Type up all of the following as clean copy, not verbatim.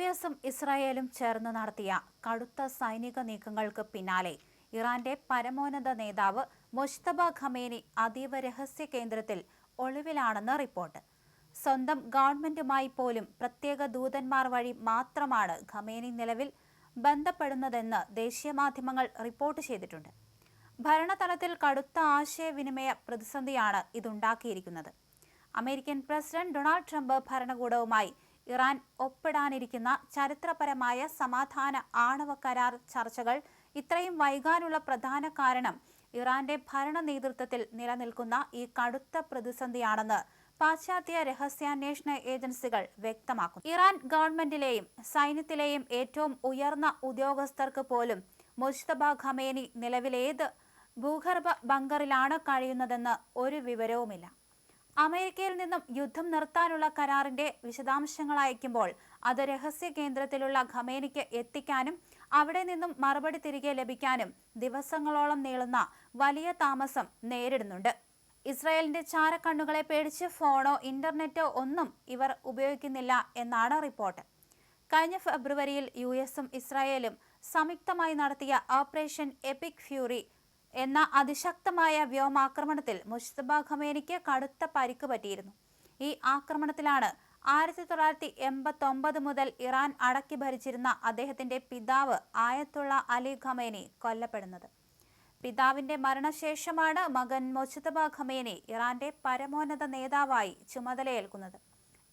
യുഎസും ഇസ്രായേലും ചേർന്ന് നടത്തിയ കടുത്ത സൈനിക നീക്കങ്ങൾക്ക് പിന്നാലെ ഇറാന്റെ പരമോന്നത നേതാവ് മുജ്തബ ഖമേനി അതീവ രഹസ്യ കേന്ദ്രത്തിൽ ഒളിവിലാണെന്ന് റിപ്പോർട്ട്. സ്വന്തം ഗവൺമെന്റുമായി പോലും പ്രത്യേക ദൂതന്മാർ വഴി മാത്രമാണ് ഖമേനി നിലവിൽ ബന്ധപ്പെടുന്നതെന്ന് ദേശീയ മാധ്യമങ്ങൾ റിപ്പോർട്ട് ചെയ്തിട്ടുണ്ട്. ഭരണതലത്തിൽ കടുത്ത ആശയവിനിമയ പ്രതിസന്ധിയാണ് ഇതുണ്ടാക്കിയിരിക്കുന്നത്. അമേരിക്കൻ പ്രസിഡന്റ് ഡൊണാൾഡ് ട്രംപ് ഭരണകൂടവുമായി ഇറാൻ ഒപ്പിടാനിരിക്കുന്ന ചരിത്രപരമായ സമാധാന ആണവ കരാർ ചർച്ചകൾ ഇത്രയും വൈകാനുള്ള പ്രധാന കാരണം ഇറാന്റെ ഭരണ നേതൃത്വത്തിൽ നിലനിൽക്കുന്ന ഈ കടുത്ത പ്രതിസന്ധിയാണെന്ന് പാശ്ചാത്യ രഹസ്യാന്വേഷണ ഏജൻസികൾ വ്യക്തമാക്കുന്നു. ഇറാൻ ഗവൺമെന്റിലെയും സൈന്യത്തിലെയും ഏറ്റവും ഉയർന്ന ഉദ്യോഗസ്ഥർക്ക് പോലും മുജ്തബ ഖമേനി നിലവിലേത് ഭൂഗർഭ ബങ്കറിലാണ് കഴിയുന്നതെന്ന് ഒരു വിവരവുമില്ല. അമേരിക്കയിൽ നിന്നും യുദ്ധം നിർത്താനുള്ള കരാറിന്റെ വിശദാംശങ്ങൾ അയക്കുമ്പോൾ അത് രഹസ്യ കേന്ദ്രത്തിലുള്ള ഖമേനിക്ക് എത്തിക്കാനും അവിടെ നിന്നും മറുപടി തിരികെ ലഭിക്കാനും ദിവസങ്ങളോളം നീളുന്ന വലിയ താമസം നേരിടുന്നുണ്ട്. ഇസ്രായേലിന്റെ ചാരക്കണ്ണുകളെ പേടിച്ച് ഫോണോ ഇന്റർനെറ്റോ ഒന്നും ഇവർ ഉപയോഗിക്കുന്നില്ല എന്നാണ് റിപ്പോർട്ട്. കഴിഞ്ഞ ഫെബ്രുവരിയിൽ യുഎസും ഇസ്രായേലും സംയുക്തമായി നടത്തിയ ഓപ്പറേഷൻ എപ്പിക് ഫ്യൂറി എന്ന അതിശക്തമായ വ്യോമാക്രമണത്തിൽ മുജ്തബ ഖമേനിക്ക് കടുത്ത പരിക്ക് പറ്റിയിരുന്നു. ഈ ആക്രമണത്തിലാണ് 1989 മുതൽ ഇറാൻ അടക്കി ഭരിച്ചിരുന്ന അദ്ദേഹത്തിന്റെ പിതാവ് ആയത്തുള്ള അലി ഖമേനി കൊല്ലപ്പെടുന്നത്. പിതാവിന്റെ മരണശേഷമാണ് മകൻ മുജ്തബ ഖമേനി ഇറാന്റെ പരമോന്നത നേതാവായി ചുമതലയേൽക്കുന്നത്.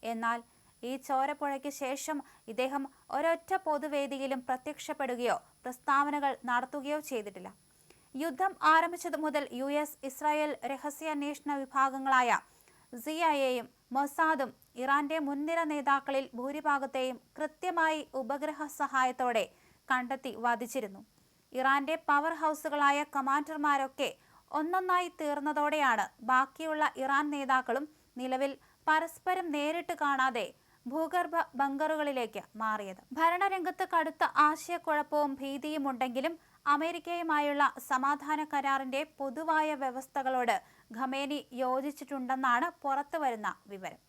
എന്നാൽ ഈ ചോരപ്പുഴയ്ക്ക് ശേഷം ഇദ്ദേഹം ഒരൊറ്റ പൊതുവേദിയിലും പ്രത്യക്ഷപ്പെടുകയോ പ്രസ്താവനകൾ നടത്തുകയോ ചെയ്തിട്ടില്ല. യുദ്ധം ആരംഭിച്ചതു മുതൽ യുഎസ് ഇസ്രായേൽ രഹസ്യാന്വേഷണ വിഭാഗങ്ങളായ സിഐഎയും മൊസാദും ഇറാന്റെ മുൻനിര നേതാക്കളിൽ ഭൂരിഭാഗത്തെയും കൃത്യമായി ഉപഗ്രഹ സഹായത്തോടെ കണ്ടെത്തി വധിച്ചിരുന്നു. ഇറാന്റെ പവർ ഹൗസുകളായ കമാൻഡർമാരൊക്കെ ഒന്നൊന്നായി തീർന്നതോടെയാണ് ബാക്കിയുള്ള ഇറാൻ നേതാക്കളും നിലവിൽ പരസ്പരം നേരിട്ട് കാണാതെ ഭൂഗർഭ ബങ്കറുകളിലേക്ക് മാറിയത്. ഭരണരംഗത്ത് കടുത്ത ആശയക്കുഴപ്പവും ഭീതിയും ഉണ്ടെങ്കിലും അമേരിക്കയുമായുള്ള സമാധാന കരാറിന്റെ പൊതുവായ വ്യവസ്ഥകളോട് ഖമേനി യോജിച്ചിട്ടുണ്ടെന്നാണ് പുറത്തുവരുന്ന വിവരം.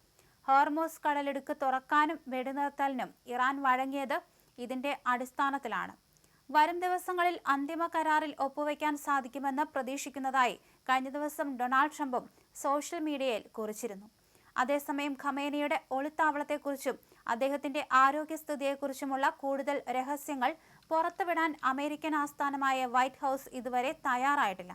ഹോർമൂസ് കടലിടുക്ക് തുറക്കാനും വെടിനിർത്തലിനും ഇറാൻ വഴങ്ങിയത് ഇതിന്റെ അടിസ്ഥാനത്തിലാണ്. വരും ദിവസങ്ങളിൽ അന്തിമ കരാറിൽ ഒപ്പുവെക്കാൻ സാധിക്കുമെന്ന് പ്രതീക്ഷിക്കുന്നതായി കഴിഞ്ഞ ദിവസം ഡൊണാൾഡ് ട്രംപും സോഷ്യൽ മീഡിയയിൽ കുറിച്ചിരുന്നു. അതേസമയം ഖമേനിയുടെ ഒളിത്താവളത്തെക്കുറിച്ചും അദ്ദേഹത്തിന്റെ ആരോഗ്യസ്ഥിതിയെക്കുറിച്ചുമുള്ള കൂടുതൽ രഹസ്യങ്ങൾ പുറത്തുവിടാൻ അമേരിക്കൻ ആസ്ഥാനമായ വൈറ്റ് ഹൗസ് ഇതുവരെ തയ്യാറായിട്ടില്ല.